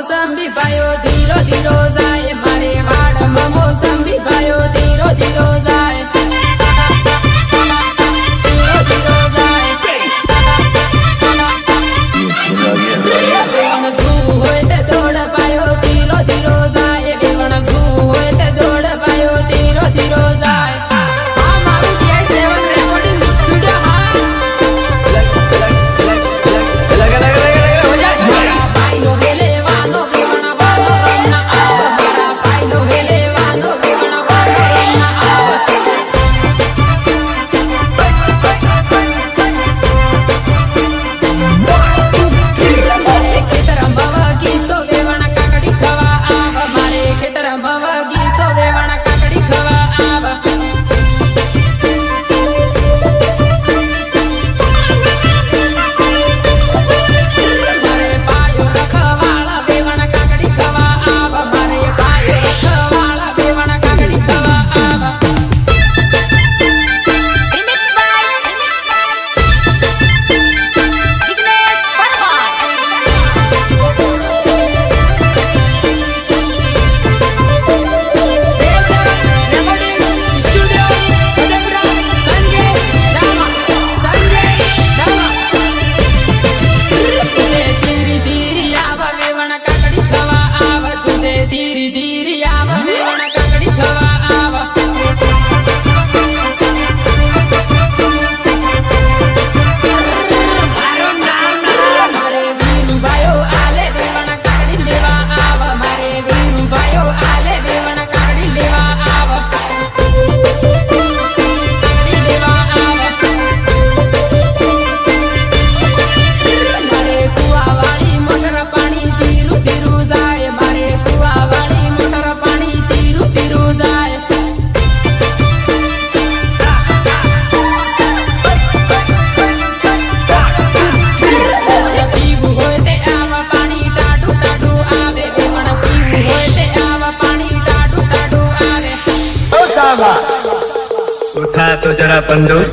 મોસંબી ભાયો ધીરો ધીરો જાય મારે વાડમાં મોસંબી ભાયો ધીરો ધીરો જાય ધીરો ધીરો જાય વેવણ શું હોય તે દોડ પાયો ધીરો ધીરો જાય વેવણ શું હોય તે દોડ પાયો ધીરો ધીરો જાય આ મારું DI7 રેકોર્ડિંગ સ્ટુડિયો ધીરે ધીરે આવ વેવણ કાકડી ખવા આવ મારે વીરુભાયો આલે વેવણ કાકડી લેવા આવ મારે વીરુભાયો આલે વેવણ કાકડી લેવા આવ કાકડી લેવા આવ મારે કુવાવાળી મોટર પાણી ધીરું ધીરું જાય મારે કુવાવાળી મોટર પાણી ધીરું ધીરું જાય પીવું હોય તે આવા પાણી ટાઢું ટાઢું આવે વેવણ પીવું હોય તે આવા પાણી ટાઢું ટાઢું આવે उठा तो जरा बंदूक